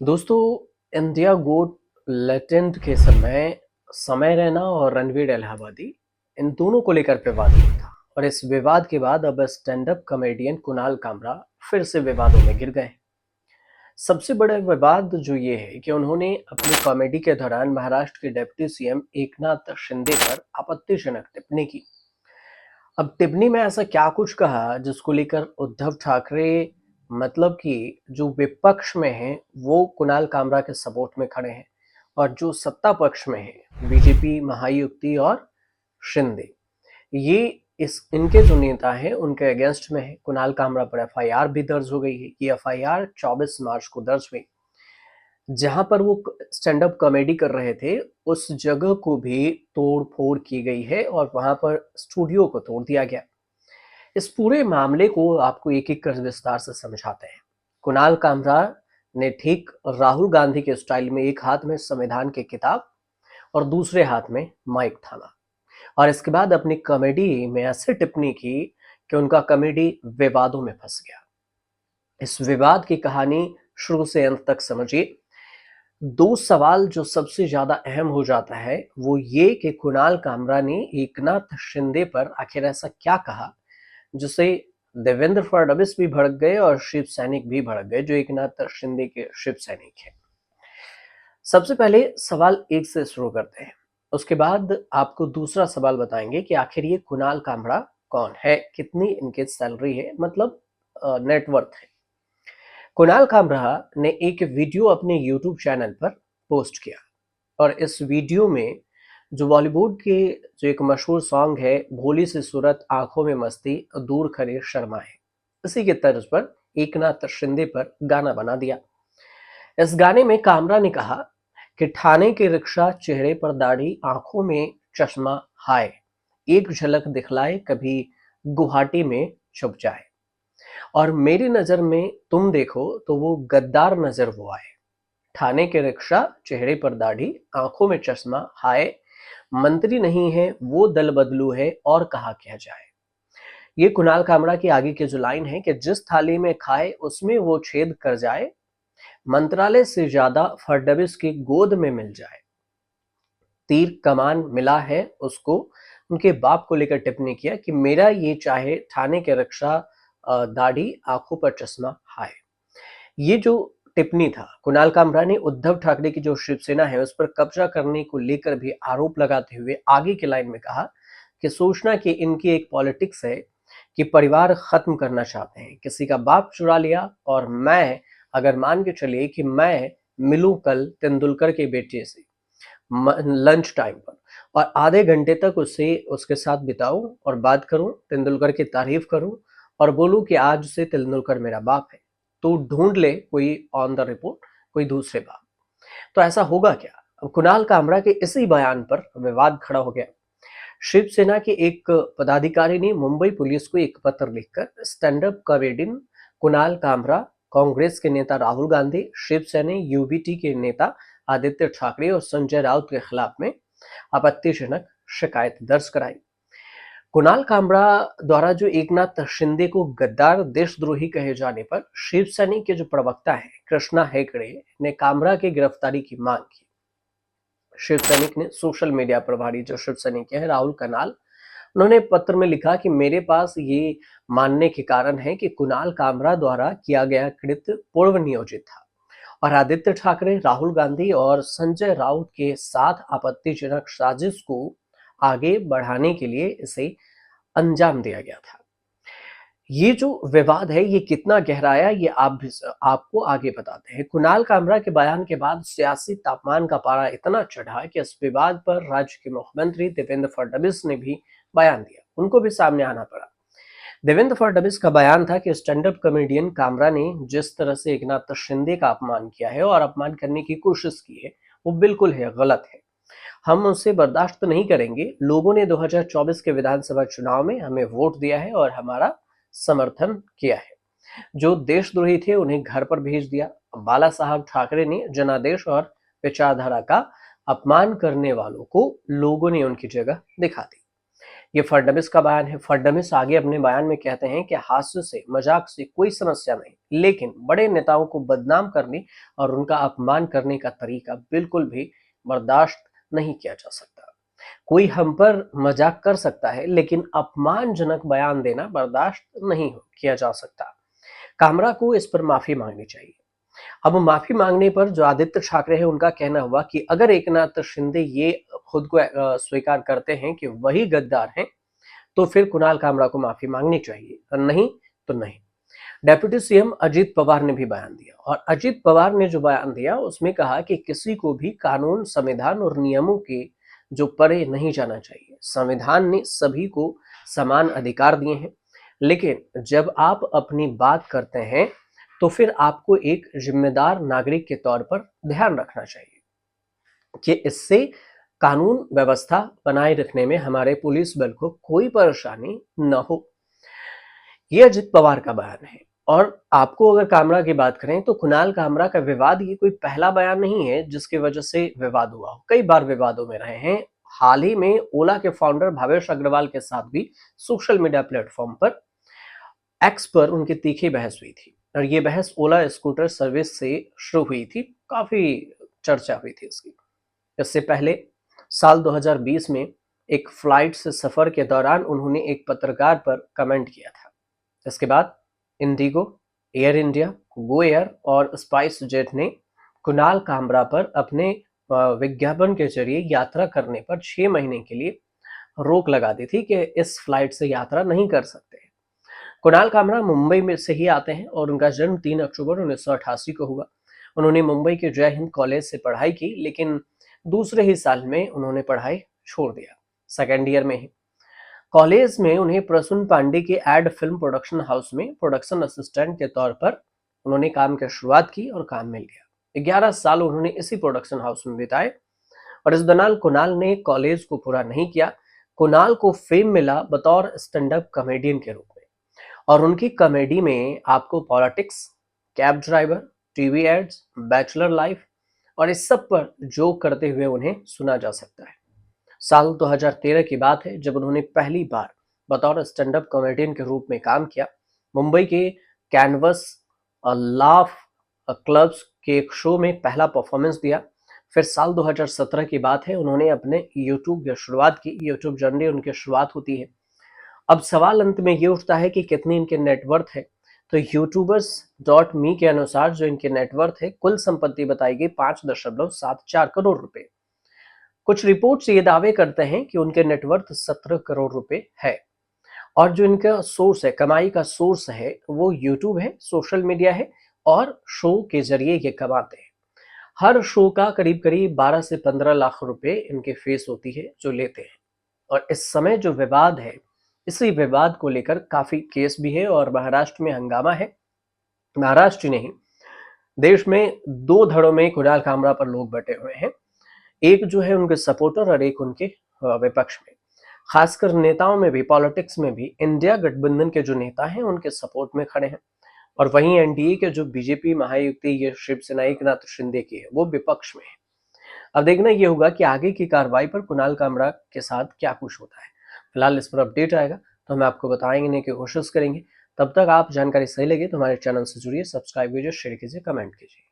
दोस्तों, India got latent के समय समय रैना और रणवीर इलाहाबादी इन दोनों को लेकर विवाद हुआ था। और इस विवाद के बाद अब stand up comedian Kunal Kamra फिर से विवादों में गिर गए। सबसे बड़ा विवाद जो ये है कि उन्होंने अपनी कॉमेडी के दौरान महाराष्ट्र के डिप्टी सीएम एकनाथ शिंदे पर आपत्तिजनक टिप्पणी की। अब टिप्पणी में ऐसा क्या कुछ कहा जिसको लेकर उद्धव ठाकरे मतलब कि जो विपक्ष में हैं वो कुणाल कामरा के सपोर्ट में खड़े हैं, और जो सत्ता पक्ष में है बीजेपी महायुति और शिंदे, ये इस इनके जो नेता हैं उनके अगेंस्ट में है। कुणाल कामरा पर एफआईआर भी दर्ज हो गई है। ये एफआईआर 24 मार्च को दर्ज हुई। जहां पर वो स्टैंड अप कॉमेडी कर रहे थे उस जगह को भी तोड़ फोड़ की गई है और वहां पर स्टूडियो को तोड़ दिया गया। इस पूरे मामले को आपको एक एक कर विस्तार से समझाते हैं। कुणाल कामरा ने ठीक राहुल गांधी के स्टाइल में एक हाथ में संविधान की किताब और दूसरे हाथ में माइक थामा, और इसके बाद अपनी कॉमेडी में ऐसे टिप्पणी की कि उनका कॉमेडी विवादों में फंस गया। इस विवाद की कहानी शुरू से अंत तक समझिए। दो सवाल जो सबसे ज्यादा अहम हो जाता है वो ये कि कुणाल कामरा ने एकनाथ शिंदे पर आखिर ऐसा क्या कहा जिससे देवेंद्र फडणवीस भी भड़क गए और शिव सैनिक भी भड़क गए, जो एकनाथ शिंदे के शिव सैनिक हैं। सबसे पहले सवाल एक से शुरू करते हैं, उसके बाद आपको दूसरा सवाल बताएंगे कि आखिर ये कुणाल कामरा कौन है, कितनी इनकी सैलरी है, मतलब नेटवर्थ है। कुणाल कामरा ने एक वीडियो अपने यूट्यूब चैनल पर पोस्ट किया, और इस वीडियो में जो बॉलीवुड के जो एक मशहूर सॉन्ग है भोली सी सूरत आंखों में मस्ती दूर खरे शर्मा है, इसी के तर्ज पर एकनाथ शिंदे पर गाना बना दिया। इस गाने में कामरा ने कहा कि ठाणे की रिक्शा चेहरे पर दाढ़ी आंखों में चश्मा, हाय एक झलक दिखलाए कभी गुवाहाटी में छुप जाए, और मेरी नजर में तुम देखो तो वो गद्दार नजर वो आए। ठाणे के रिक्शा चेहरे पर दाढ़ी आंखों में चश्मा, हाय मंत्री नहीं है वो दल बदलू है और कहा क्या जाए। ये कुणाल कामरा की आगे की जो लाइन है कि जिस थाली में खाए उसमें वो छेद कर जाए, मंत्रालय से ज्यादा फडणवीस की गोद में मिल जाए। तीर कमान मिला है उसको, उनके बाप को लेकर टिप्पणी किया कि मेरा ये चाहे ठाणे के रिक्शा दाढ़ी आंखों पर चश्मा, हाय। ये जो टिप्पणी था, कुणाल कामरा ने उद्धव ठाकरे की जो शिवसेना है उस पर कब्जा करने को लेकर भी आरोप लगाते हुए आगे की लाइन में कहा कि सोचना कि इनकी एक पॉलिटिक्स है कि परिवार खत्म करना चाहते हैं, किसी का बाप चुरा लिया, और मैं अगर मान के चलिए कि मैं मिलूं कल तेंदुलकर के बेटे से लंच टाइम पर और आधे घंटे तक उससे उसके साथ बिताऊं और बात करूं, तेंदुलकर की तारीफ करूं और बोलूं कि आज से तेंदुलकर मेरा बाप है, तो ढूंढ ले कोई ऑन द रिपोर्ट कोई दूसरे बाप। तो ऐसा होगा क्या? अब कुणाल कामरा के इसी बयान पर विवाद खड़ा हो गया। शिवसेना के एक पदाधिकारी ने मुंबई पुलिस को एक पत्र लिखकर stand up comedian Kunal Kamra, Congress के नेता राहुल गांधी, शिवसेना यूबीटी के नेता आदित्य ठाकरे और संजय राउत के खिलाफ में आपत्तिजनक शिकायत दर्ज कराई। कुणाल कामरा द्वारा जो एकनाथ शिंदे को गद्दार देशद्रोही कहे जाने पर शिवसेना के जो प्रवक्ता है कृष्णा हेगड़े ने कामरा की गिरफ्तारी की मांग की। शिव सैनिक ने सोशल मीडिया प्रभारी जो शिव सैनिक है राहुल कनाल, उन्होंने पत्र में लिखा कि मेरे पास ये मानने के कारण है कि कुणाल कामरा द्वारा किया गया कृत्य पूर्व नियोजित था और आदित्य ठाकरे, राहुल गांधी और संजय राउत के साथ आपत्तिजनक साजिश को आगे बढ़ाने के लिए इसे अंजाम दिया गया था। ये जो विवाद है ये कितना गहराया ये आपको आगे बताते हैं। कुणाल कामरा के बयान के बाद सियासी तापमान का पारा इतना चढ़ा कि इस विवाद पर राज्य के मुख्यमंत्री देवेंद्र फडणवीस ने भी बयान दिया, उनको भी सामने आना पड़ा। देवेंद्र फडणवीस का बयान था कि स्टैंड अप कॉमेडियन कामरा ने जिस तरह से एकनाथ शिंदे का अपमान किया है और अपमान करने की कोशिश की है वो बिल्कुल है, गलत है। हम उसे बर्दाश्त नहीं करेंगे। लोगों ने 2024 के विधानसभा चुनाव में हमें वोट दिया है और हमारा समर्थन किया है। जो देशद्रोही थे उन्हें घर पर भेज दिया। बाला साहब ठाकरे ने जनादेश और विचारधारा का अपमान करने वालों को लोगों ने उनकी जगह दिखा दी। ये फडणवीस का बयान है। फडणवीस आगे अपने बयान में कहते हैं कि हास्य से, मजाक से कोई समस्या नहीं, लेकिन बड़े नेताओं को बदनाम करने और उनका अपमान करने का तरीका बिल्कुल भी बर्दाश्त नहीं किया जा सकता। कोई हम पर मजाक कर सकता है, लेकिन अपमानजनक बयान देना बर्दाश्त नहीं किया जा सकता। कामरा को इस पर माफी मांगनी चाहिए। अब माफी मांगने पर जो आदित्य ठाकरे है, उनका कहना हुआ कि अगर एकनाथ शिंदे ये खुद को स्वीकार करते हैं कि वही गद्दार हैं, तो फिर कुणाल कामरा को माफी मांगनी चाहिए, और नहीं तो नहीं। डेप्यूटी सीएम अजीत पवार ने भी बयान दिया, और अजीत पवार ने जो बयान दिया उसमें कहा कि किसी को भी कानून, संविधान और नियमों के जो परे नहीं जाना चाहिए। संविधान ने सभी को समान अधिकार दिए हैं, लेकिन जब आप अपनी बात करते हैं तो फिर आपको एक जिम्मेदार नागरिक के तौर पर ध्यान रखना चाहिए कि इससे कानून व्यवस्था बनाए रखने में हमारे पुलिस बल को कोई परेशानी न हो। ये अजित पवार का बयान है। और आपको अगर कामरा की बात करें तो कुणाल कामरा का विवाद ये कोई पहला बयान नहीं है जिसकी वजह से विवाद हुआ हो। कई बार विवादों में रहे हैं। हाल ही में ओला के फाउंडर भावेश अग्रवाल के साथ भी सोशल मीडिया प्लेटफॉर्म पर, एक्स पर उनकी तीखी बहस हुई थी, और ये बहस ओला स्कूटर सर्विस से शुरू हुई थी। काफी चर्चा हुई थी इसकी। इससे पहले साल 2020 में एक फ्लाइट से सफर के दौरान उन्होंने एक पत्रकार पर कमेंट किया था। इसके बाद Indigo, air India, Go Air और स्पाइस जेट ने कुणाल कामरा पर अपने विज्ञापन के जरिए यात्रा करने पर 6 महीने के लिए रोक लगा दी थी कि इस फ्लाइट से यात्रा नहीं कर सकते। कुणाल कामरा मुंबई में से ही आते हैं और उनका जन्म 3 अक्टूबर 1988 को हुआ। उन्होंने मुंबई के जय हिंद कॉलेज से पढ़ाई की, लेकिन दूसरे ही साल में उन्होंने पढ़ाई छोड़ दिया, सेकेंड ईयर में ही। कॉलेज में उन्हें प्रसून पांडे के एड फिल्म प्रोडक्शन हाउस में प्रोडक्शन असिस्टेंट के तौर पर उन्होंने काम की शुरुआत की और काम मिल गया। 11 साल उन्होंने इसी प्रोडक्शन हाउस में बिताए, और इस दौरान कुणाल ने कॉलेज को पूरा नहीं किया। कुणाल को फेम मिला बतौर स्टैंड अप कॉमेडियन के रूप में, और उनकी कॉमेडी में आपको politics, cab driver, TV ads, bachelor life और इस सब पर जोक करते हुए उन्हें सुना जा सकता है। साल 2013 की बात है जब उन्होंने पहली बार बतौर स्टैंड अप कॉमेडियन के रूप में काम किया। मुंबई के कैनवस लाफ क्लब्स के एक शो में पहला परफॉर्मेंस दिया। फिर साल 2017 की बात है, उन्होंने अपने यूट्यूब की शुरुआत की। यूट्यूब जर्नी उनकी शुरुआत होती है। अब सवाल अंत में ये उठता है कि कितनी इनके नेटवर्थ है। तो यूट्यूबर्स.मी के अनुसार जो इनके नेटवर्थ है, कुल संपत्ति बताई गई 5.74 करोड़ रुपए। कुछ रिपोर्ट्स ये दावे करते हैं कि उनके नेटवर्थ 17 करोड़ रुपए है, और जो इनका सोर्स है, कमाई का सोर्स है, वो यूट्यूब है, सोशल मीडिया है, और शो के जरिए ये कमाते हैं। हर शो का करीब करीब 12 से 15 लाख रुपए इनके फीस होती है जो लेते हैं। और इस समय जो विवाद है, इसी विवाद को लेकर काफी केस भी है और महाराष्ट्र में हंगामा है। महाराष्ट्र नहीं, देश में 2 धड़ों में कुणाल कामरा पर लोग बटे हुए हैं। एक जो है उनके सपोर्टर और एक उनके विपक्ष में। खासकर नेताओं में भी, पॉलिटिक्स में भी इंडिया गठबंधन के जो नेता हैं उनके सपोर्ट में खड़े हैं, और वहीं एनडीए के जो बीजेपी महायुति, ये शिवसेना एकनाथ शिंदे की है, वो विपक्ष में है। अब देखना ये होगा कि आगे की कार्रवाई पर कुणाल कामरा के साथ क्या कुछ होता है। फिलहाल इस पर अपडेट आएगा तो हम आपको बताएंगे की कोशिश करेंगे। तब तक आप जानकारी सही लगे तो हमारे चैनल से जुड़िए, सब्सक्राइब कीजिए, शेयर कीजिए, कमेंट कीजिए।